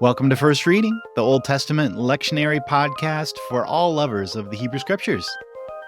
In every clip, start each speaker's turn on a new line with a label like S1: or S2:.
S1: Welcome to First Reading, the Old Testament lectionary podcast for all lovers of the Hebrew Scriptures.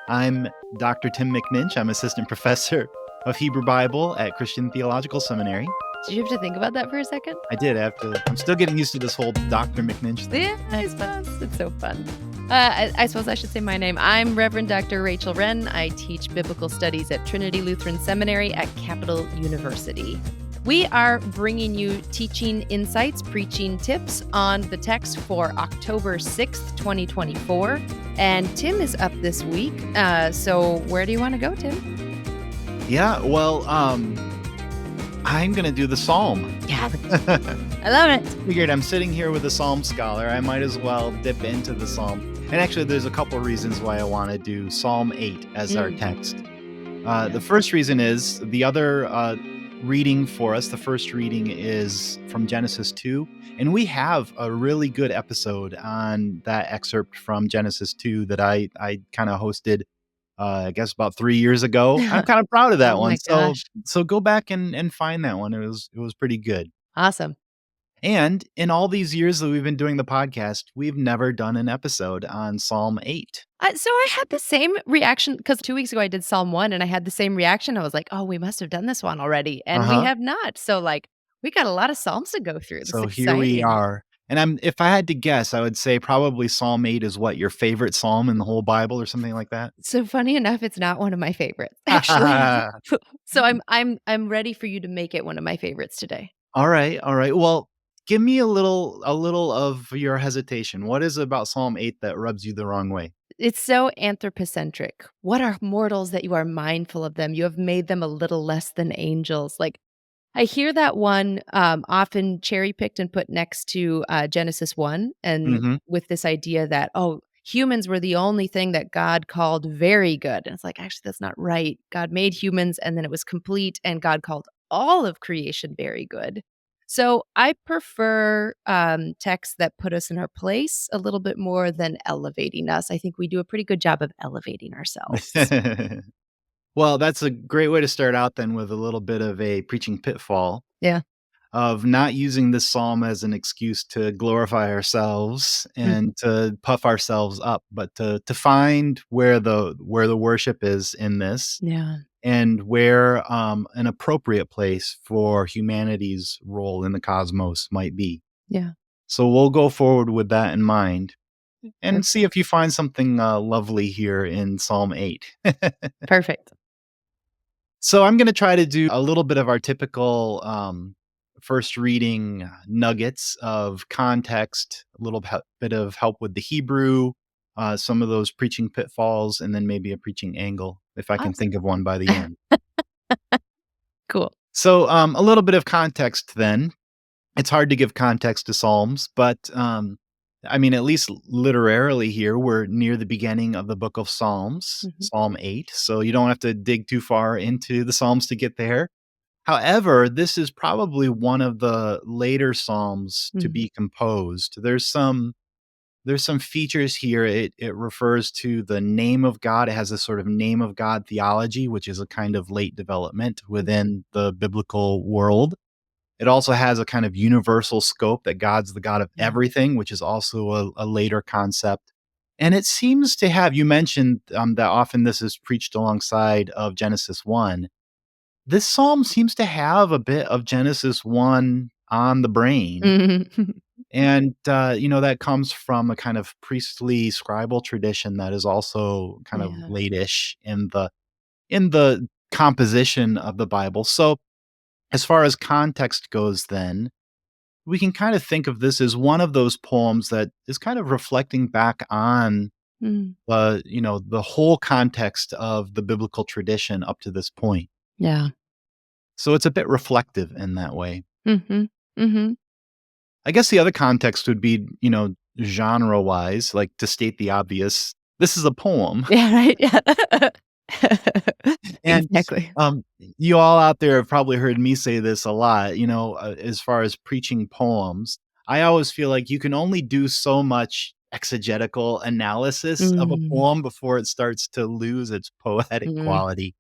S1: I'm Dr. Tim McNinch. I'm assistant professor of Hebrew Bible at Christian Theological Seminary.
S2: Did you have to think about that for a second?
S1: I did have to. I'm still getting used to this whole Dr. McNinch thing.
S2: Yeah, I suppose. It's so fun. I suppose I should say my name. I'm Reverend Dr. Rachel Wren. I teach biblical studies at Trinity Lutheran Seminary at Capital University. We are bringing you teaching insights, preaching tips on the text for October 6th, 2024. And Tim is up this week. So where do you want to go, Tim?
S1: Yeah, well, I'm going to do the Psalm.
S2: Yeah, I love it.
S1: Figured I'm sitting here with a Psalm scholar. I might as well dip into the Psalm. And actually, there's a couple reasons why I want to do Psalm 8 as our text. The first reason is the other reading for us. The first reading is from Genesis 2. And we have a really good episode on that excerpt from Genesis 2 that I kind of hosted, I guess, about 3 years ago. I'm kind of proud of that one.
S2: My gosh.
S1: So go back and find that one. It was pretty good.
S2: Awesome.
S1: And in all these years that we've been doing the podcast, we've never done an episode on Psalm 8.
S2: So I had the same reaction because 2 weeks ago I did Psalm 1 and I had the same reaction. I was like, oh, we must have done this one already. And we have not. So we got a lot of Psalms to go through. This
S1: So
S2: is
S1: here we
S2: exciting.
S1: are. And if I had to guess, I would say probably Psalm 8 is what, your favorite psalm in the whole Bible or something like that?
S2: So funny enough, it's not one of my favorites, actually. So I'm ready for you to make it one of my favorites today.
S1: All right. Well, give me a little of your hesitation. What is it about Psalm 8 that rubs you the wrong way?
S2: It's so anthropocentric. What are mortals that you are mindful of them? You have made them a little less than angels. I hear that one often cherry-picked and put next to Genesis 1, and with this idea that, humans were the only thing that God called very good. And it's like, actually, that's not right. God made humans, and then it was complete, and God called all of creation very good. So I prefer texts that put us in our place a little bit more than elevating us. I think we do a pretty good job of elevating ourselves.
S1: Well, that's a great way to start out then with a little bit of a preaching pitfall.
S2: Yeah.
S1: Of not using this psalm as an excuse to glorify ourselves and to puff ourselves up, but to find where the worship is in this.
S2: Yeah.
S1: And where an appropriate place for humanity's role in the cosmos might be.
S2: Yeah.
S1: So we'll go forward with that in mind and see if you find something lovely here in Psalm 8.
S2: Perfect.
S1: So I'm going to try to do a little bit of our typical first reading nuggets of context, a little bit of help with the Hebrew, some of those preaching pitfalls, and then maybe a preaching angle, if I can think of one by the end.
S2: Cool.
S1: So a little bit of context then. It's hard to give context to Psalms, but at least literarily here, we're near the beginning of the book of Psalms, Psalm 8. So you don't have to dig too far into the Psalms to get there. However, this is probably one of the later Psalms to be composed. There's some features here. It refers to the name of God. It has a sort of name of God theology, which is a kind of late development within the biblical world. It also has a kind of universal scope that God's the God of everything, which is also a later concept. And it seems to have, you mentioned that often this is preached alongside of Genesis 1. This psalm seems to have a bit of Genesis 1 on the brain. And, that comes from a kind of priestly scribal tradition that is also kind of late-ish in the composition of the Bible. So as far as context goes then, we can kind of think of this as one of those poems that is kind of reflecting back on the whole context of the biblical tradition up to this point.
S2: Yeah.
S1: So it's a bit reflective in that way. I guess the other context would be, genre-wise, like to state the obvious, this is a poem.
S2: Yeah, right. Yeah.
S1: And
S2: exactly.
S1: You all out there have probably heard me say this a lot, as far as preaching poems. I always feel like you can only do so much exegetical analysis of a poem before it starts to lose its poetic quality.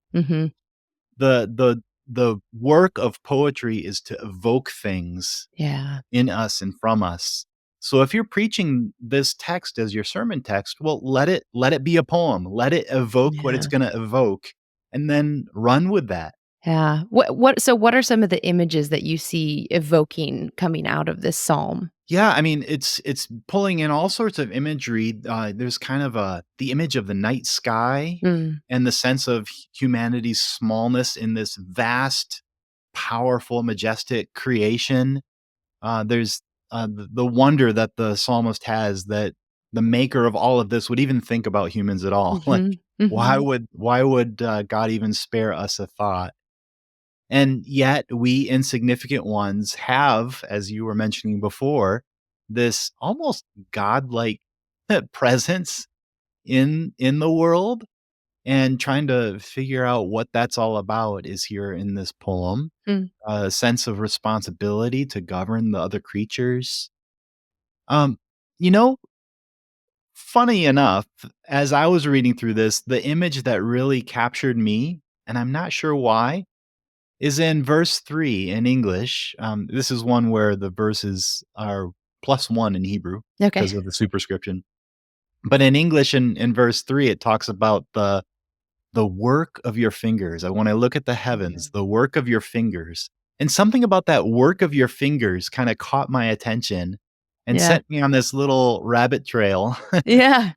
S1: The the work of poetry is to evoke things
S2: Yeah.
S1: in us and from us. So if you're preaching this text as your sermon text, well, let it be a poem. Let it evoke what it's
S2: Yeah.
S1: gonna evoke, and then run with that.
S2: Yeah. What are some of the images that you see evoking coming out of this psalm?
S1: Yeah, I mean, it's pulling in all sorts of imagery. There's kind of the image of the night sky
S2: Mm.
S1: and the sense of humanity's smallness in this vast, powerful, majestic creation. There's the wonder that the psalmist has that the maker of all of this would even think about humans at all. Like,
S2: Mhm. Mhm.
S1: why would God even spare us a thought? And yet, we insignificant ones have, as you were mentioning before, this almost godlike presence in the world, and trying to figure out what that's all about is here in this poem.
S2: Mm.
S1: A sense of responsibility to govern the other creatures. Um, you know, funny enough, as I was reading through this, the image that really captured me, and I'm not sure why, is in verse 3 in English. This is one where the verses are +1 in Hebrew
S2: Okay.
S1: because of the superscription. But in English, in verse 3, it talks about the work of your fingers. When I look at the heavens,
S2: Mhm.
S1: the work of your fingers. And something about that work of your fingers kinda caught my attention and
S2: Yeah.
S1: set me on this little rabbit trail.
S2: Yeah.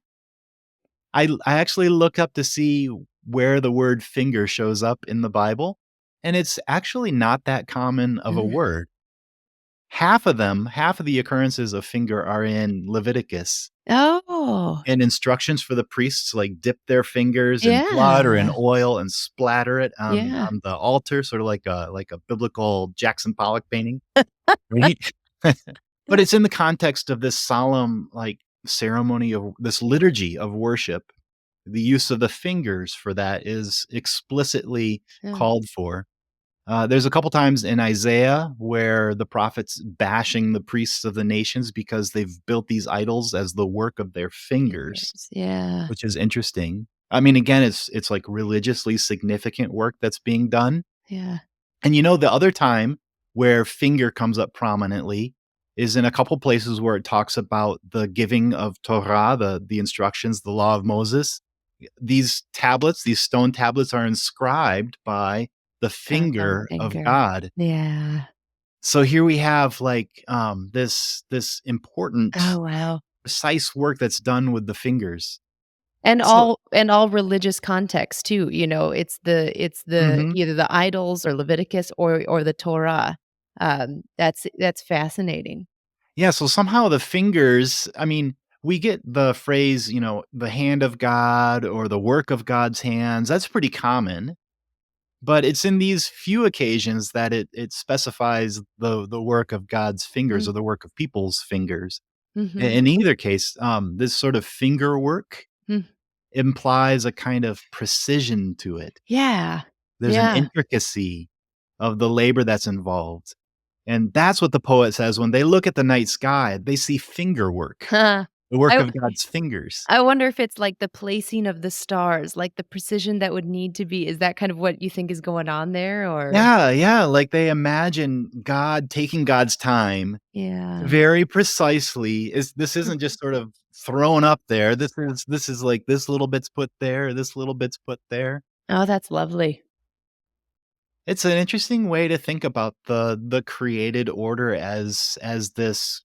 S1: I actually looked up to see where the word finger shows up in the Bible, and it's actually not that common of a
S2: Mm.
S1: word. Half of the occurrences of finger are in Leviticus,
S2: Oh,
S1: and instructions for the priests to, like, dip their fingers in blood or in
S2: yeah.
S1: oil and splatter it
S2: Yeah.
S1: on the altar, sort of like a biblical Jackson Pollock painting, right? But it's in the context of this solemn, like, ceremony of this liturgy of worship. The use of the fingers for that is explicitly
S2: Yeah.
S1: called for. There's a couple times in Isaiah where the prophet's bashing the priests of the nations because they've built these idols as the work of their fingers,
S2: Fingers. Yeah.
S1: which is interesting. I mean, again, it's like religiously significant work that's being done.
S2: Yeah.
S1: And the other time where finger comes up prominently is in a couple places where it talks about the giving of Torah, the instructions, the law of Moses. These tablets, these stone tablets are inscribed by the
S2: God's own
S1: finger of
S2: finger.
S1: God.
S2: Yeah.
S1: So here we have like this important
S2: Oh, wow.
S1: precise work that's done with the fingers.
S2: And
S1: So
S2: all religious contexts too, it's the
S1: mhm.
S2: either the idols or Leviticus or the Torah. That's fascinating.
S1: Yeah, so somehow the fingers, I mean, we get the phrase, the hand of God or the work of God's hands. That's pretty common, but it's in these few occasions that it specifies the work of God's fingers
S2: Mm.
S1: or the work of people's fingers.
S2: Mhm.
S1: In either case, this sort of finger work
S2: Mm.
S1: implies a kind of precision to it.
S2: Yeah.
S1: There's an
S2: Yeah.
S1: intricacy of the labor that's involved. And that's what the poet says when they look at the night sky, they see finger work,
S2: Huh.
S1: the work
S2: I
S1: of God's fingers.
S2: I wonder if it's like the placing of the stars, like the precision that would need to be is that kind of what you think is going on there or
S1: Yeah, yeah, like they imagine God taking God's time
S2: Yeah.
S1: very precisely. This isn't just sort of thrown up there. This is like this little bit's put there, this little bit's put there.
S2: Oh, that's lovely.
S1: It's an interesting way to think about the created order as this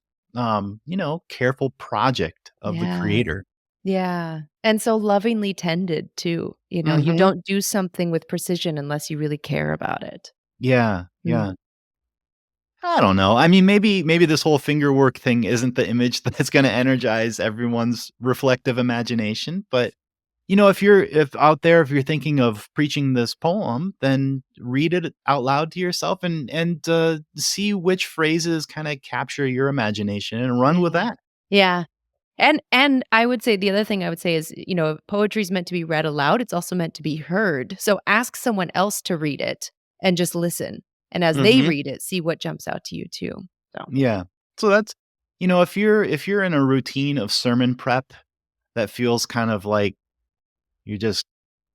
S1: careful project of the
S2: Yeah.
S1: creator.
S2: Yeah, and so lovingly tended too, you
S1: Mhm.
S2: don't do something with precision unless you really care about it.
S1: Yeah,
S2: Mm.
S1: yeah. I don't know. I mean, maybe this whole finger work thing isn't the image that's gonna energize everyone's reflective imagination, but, if out there, if you're thinking of preaching this poem, then read it out loud to yourself and see which phrases kinda capture your imagination and run with
S2: Yeah.
S1: that.
S2: Yeah, and I would say the other thing I would say is, poetry is meant to be read aloud, it's also meant to be heard, so ask someone else to read it and just listen, and as they
S1: Mhm.
S2: read it, see what jumps out to you too, so
S1: Yeah. So that's if you're in a routine of sermon prep that feels kind of like you're just,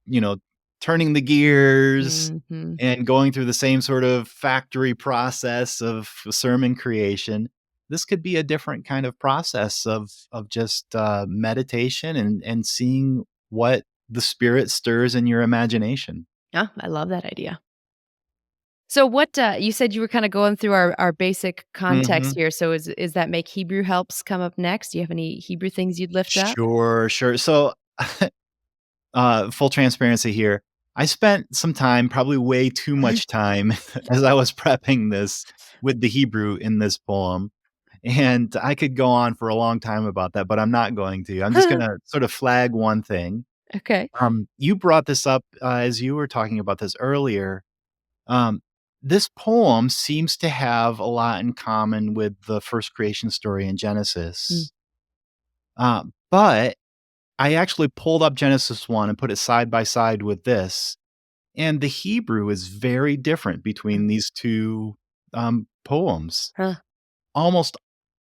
S1: you know, turning the gears
S2: Mhm.
S1: and going through the same sort of factory process of sermon creation. This could be a different kind of process of just, meditation and seeing what the Spirit stirs in your imagination.
S2: Yeah, I love that idea. So what, you said you were kinda going through our basic context
S1: Mhm.
S2: here, so is that make Hebrew helps come up next? Do you have any Hebrew things you'd lift up?
S1: Sure, sure. So, full transparency here, I spent some time, probably way too much time, as I was prepping this with the Hebrew in this poem, and I could go on for a long time about that, but I'm not going to. I'm just gonna sort of flag one thing.
S2: Okay.
S1: You brought this up, as you were talking about this earlier. Um, this poem seems to have a lot in common with the first creation story in
S2: Mm.
S1: Genesis. But I actually pulled up Genesis 1 and put it side by side with this, and the Hebrew is very different
S2: Uh,
S1: between these 2, poems.
S2: huh.
S1: Almost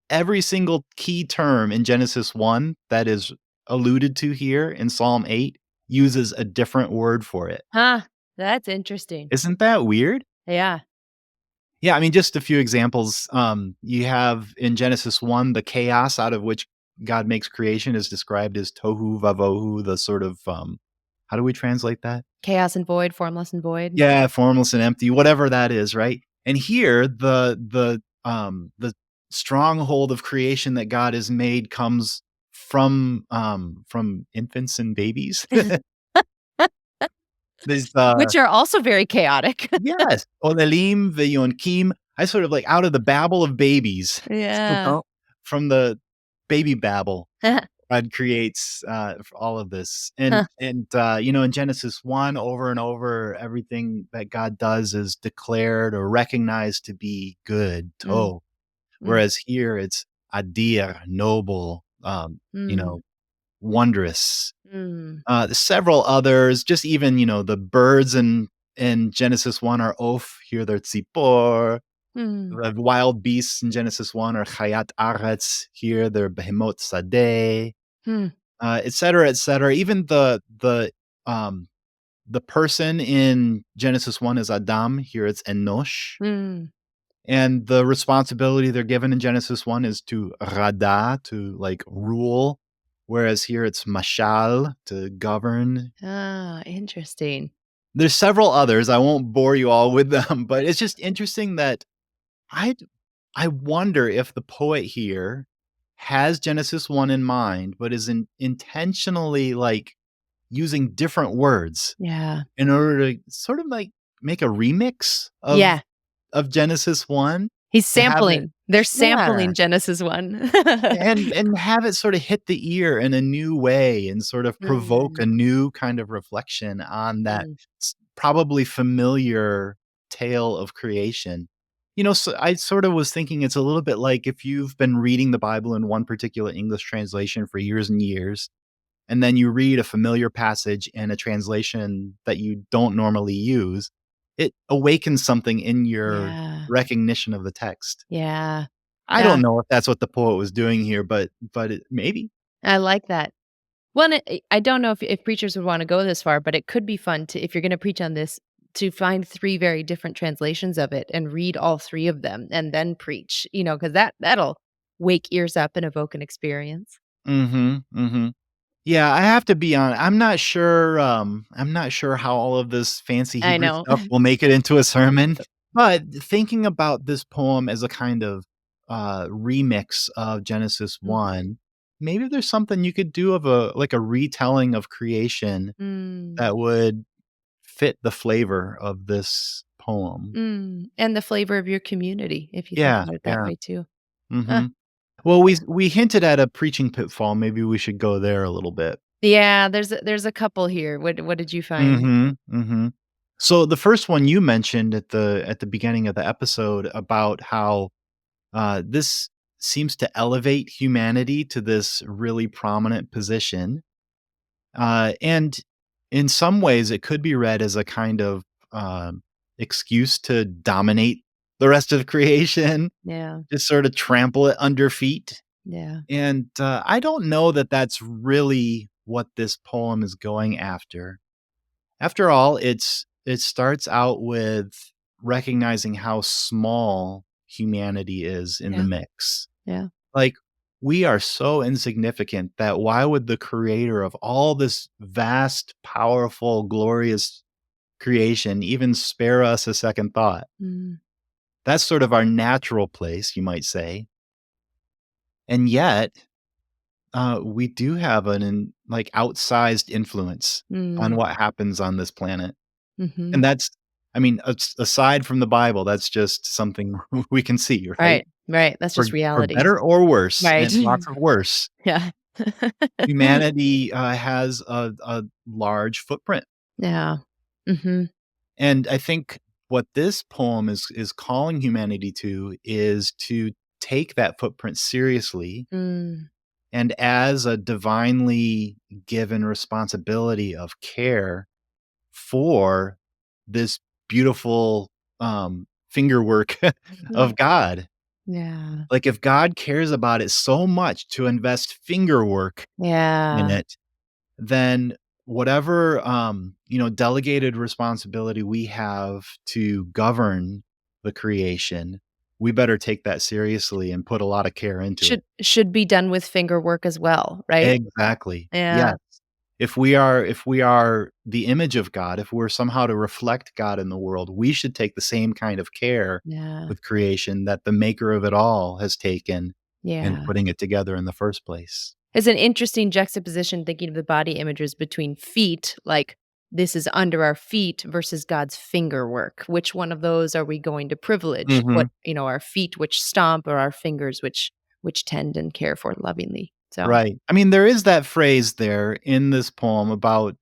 S1: every single key term in Genesis 1 that is alluded to here in Psalm 8 uses a different word for it.
S2: Huh. That's interesting.
S1: Isn't that weird?
S2: Yeah.
S1: Yeah, I mean, just a few examples. You have in Genesis 1, the chaos out of which God makes creation is described as tohu vavohu, the sort of, how do we translate that?
S2: Chaos and void, formless and void.
S1: Yeah, formless and empty, whatever that is, right? And here, the stronghold of creation that God has made comes from infants and babies. There's,
S2: Which are also very chaotic.
S1: yes, Onelim ve'yonkim. I sort of like out of the babble of babies, you
S2: Yeah.
S1: know, from the baby babble, God creates, all of this.
S2: Huh.
S1: In Genesis 1, over and over, everything that God does is declared or recognized to be good,
S2: Mm,
S1: tov.
S2: mm,
S1: Whereas here it's adir, noble,
S2: mm,
S1: wondrous.
S2: mm,
S1: Several others, just even, the birds in Genesis 1 are oaf, here they're tzipor.
S2: mm,
S1: The wild beasts in Genesis 1 are chayat aretz, here they're behemot sadeh,
S2: hmm,
S1: et cetera, et cetera. Even the person in Genesis 1 is Adam, here it's Enosh,
S2: mm.
S1: and the responsibility they're given in Genesis 1 is to rada, to, like, rule, whereas here it's mashal, to govern.
S2: Ah, interesting.
S1: There's several others, I won't bore you all with them, but it's just interesting that I I wonder if the poet here has Genesis 1 in mind, but is intentionally, like, using different words
S2: Yeah.
S1: in order to sort of, like, make a remix of
S2: Yeah.
S1: Genesis 1
S2: He's
S1: to have it.
S2: sampling. They're
S1: Yeah.
S2: sampling Genesis 1.
S1: And have it sorta hit the ear in a new way and sort of provoke
S2: Mm,
S1: a new kind of reflection on that
S2: mm,
S1: probably familiar tale of creation. So I sort of was thinking it's a little bit like if you've been reading the Bible in one particular English translation for years and years, and then you read a familiar passage in a translation that you don't normally use, it awakens something in your
S2: yeah.
S1: recognition of the text.
S2: Yeah.
S1: I
S2: Yeah.
S1: don't know if that's what the poet was doing here, but it maybe.
S2: I like that. Well, and I don't know if preachers would wanna go this far, but it could be fun to if you're gonna preach on this, to find 3 very different translations of it and read all 3 of them and then preach, because that'll wake ears up and evoke an experience.
S1: Mhm, mhm. Yeah, I have to be I'm not sure how all of this fancy
S2: I
S1: Hebrew
S2: know.
S1: stuff will make it into a sermon, but thinking about this poem as a kind of, remix of Genesis
S2: Mhm.
S1: 1, maybe there's something you could do of a retelling of creation
S2: Mm,
S1: that would fit the flavor of this poem.
S2: and the flavor of your community, if you think
S1: Yeah,
S2: about it that
S1: yeah.
S2: way too. Huh.
S1: Mhm. Well, we hinted at a preaching pitfall, maybe we should go there a little bit.
S2: Yeah, there's a couple here. What did you find?
S1: Mhm, mhm. So, the first one you mentioned at the beginning of the episode about how, this seems to elevate humanity to this really prominent position, and in some ways, it could be read as a kind of, excuse to dominate the rest of creation,
S2: Yeah,
S1: just sort of trample it under feet.
S2: yeah.
S1: And, I don't know that that's really what this poem is going after. After all, it starts out with recognizing how small humanity is in the
S2: Yeah.
S1: mix.
S2: Yeah.
S1: Like, we are so insignificant that why would the creator of all this vast, powerful, glorious creation even spare us a second thought?
S2: Mm.
S1: That's sort of our natural place, you might say. And yet, we do have like outsized influence on
S2: Mm.
S1: what happens on this planet.
S2: Mhm.
S1: And that's, I mean, aside from the Bible, that's just something we can see, right?
S2: Right. Right. That's just
S1: For
S2: reality.
S1: better or worse,
S2: Right.
S1: and lots of worse,
S2: Yeah.
S1: humanity, has a large footprint.
S2: Yeah. Mhm.
S1: And I think what this poem is calling humanity to is to take that footprint seriously,
S2: Mm.
S1: and as a divinely given responsibility of care for this beautiful, finger work
S2: Mhm.
S1: of God.
S2: Yeah.
S1: Like, if God cares about it so much to invest finger work in
S2: Yeah.
S1: it, then whatever, delegated responsibility we have to govern the creation, we better take that seriously and put a lot of care into it.
S2: Should be done with finger work as well, right?
S1: Exactly.
S2: Yeah.
S1: Yes. If we are the image of God, if we're somehow to reflect God in the world, we should take the same kind of care
S2: Yeah.
S1: with creation that the maker of it all has taken in
S2: Yeah.
S1: putting it together in the first place.
S2: It's an interesting juxtaposition thinking of the body images between feet, like this is under our feet versus God's finger work. Which one of those are we going to privilege? What,
S1: Mhm.
S2: our feet which stomp or our fingers which tend and care for lovingly. So,
S1: Right. I mean, there is that phrase there in this poem about,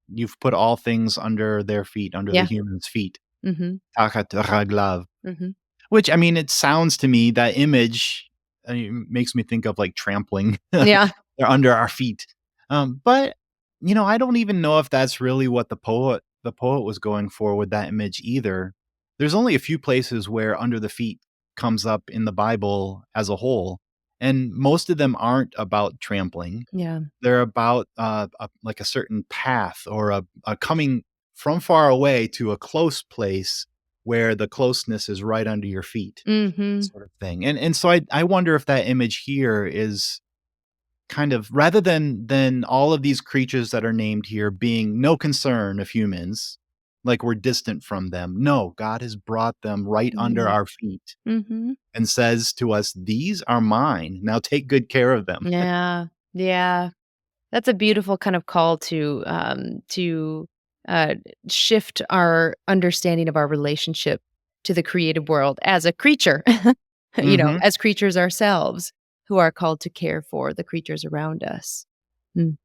S1: "You've put all things under their feet, under the
S2: yeah.
S1: human's feet."
S2: Mhm.
S1: Tachat raglav.
S2: Mhm.
S1: Which, I mean, it sounds to me that image, makes me think of, like, trampling.
S2: Yeah.
S1: They're under our feet. But, I don't even know if that's really what the poet was going for with that image either. There's only a few places where under the feet comes up in the Bible as a whole, and most of them aren't about trampling.
S2: Yeah.
S1: They're about, like a certain path or a coming from far away to a close place where the closeness is right under your feet,
S2: Mhm.
S1: sort of thing. And so I wonder if that image here is kind of rather than all of these creatures that are named here being no concern of humans, like we're distant from them. No, God has brought them right under
S2: Mhm.
S1: our feet
S2: Mhm.
S1: and says to us, "These are mine. Now take good care of them."
S2: Yeah. Yeah. That's a beautiful kind of call to uh, shift our understanding of our relationship to the creative world as a creature,
S1: Mhm.
S2: as creatures ourselves who are called to care for the creatures around us. Mm,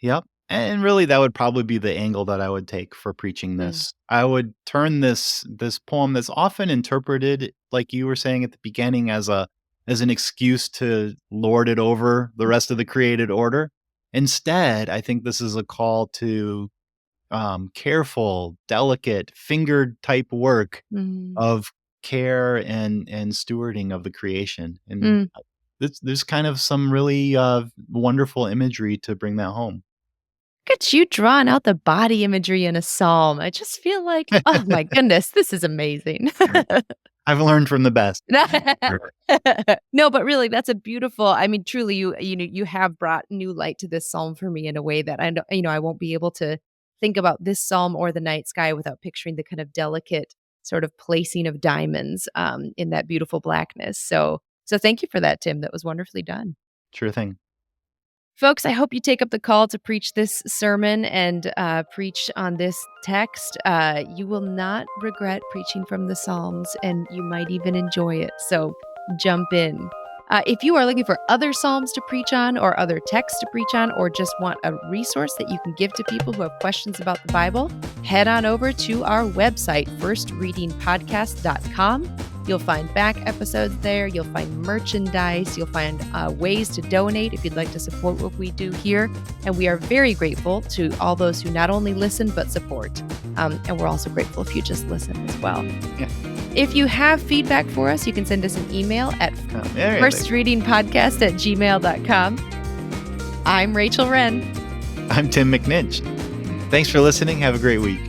S1: Yep, and really that would probably be the angle that I would take for preaching
S2: mm,
S1: this. I would turn this poem that's often interpreted, like you were saying at the beginning, as an excuse to lord it over the rest of the created order. Instead, I think this is a call to, careful, delicate, fingered type work
S2: mm,
S1: of care and stewarding of the creation, and,
S2: mm.
S1: there's kind of some really, wonderful imagery to bring that home.
S2: Look at you drawing out the body imagery in a psalm. I just feel like, oh my goodness, this is amazing.
S1: I've learned from the best. Sure.
S2: No, but really, that's a beautiful I mean, truly, you have brought new light to this psalm for me in a way that I know I won't be able to think about this psalm or the night sky without picturing the kind of delicate sort of placing of diamonds, in that beautiful blackness. So thank you for that, Tim. That was wonderfully done.
S1: Sure thing.
S2: Folks, I hope you take up the call to preach this sermon and preach on this text. You will not regret preaching from the Psalms, and you might even enjoy it. So jump in. If you are looking for other Psalms to preach on, or other texts to preach on, or just want a resource that you can give to people who have questions about the Bible, head on over to our website, firstreadingpodcast.com. You'll find back episodes there. You'll find merchandise. You'll find ways to donate if you'd like to support what we do here. And we are very grateful to all those who not only listen, but support. And we're also grateful if you just listen as well.
S1: Yeah.
S2: If you have feedback for us, you can send us an email at
S1: Yeah,
S2: firstreadingpodcast@gmail.com. I'm Rachel Wren.
S1: I'm Tim McNinch. Thanks for listening. Have a great week.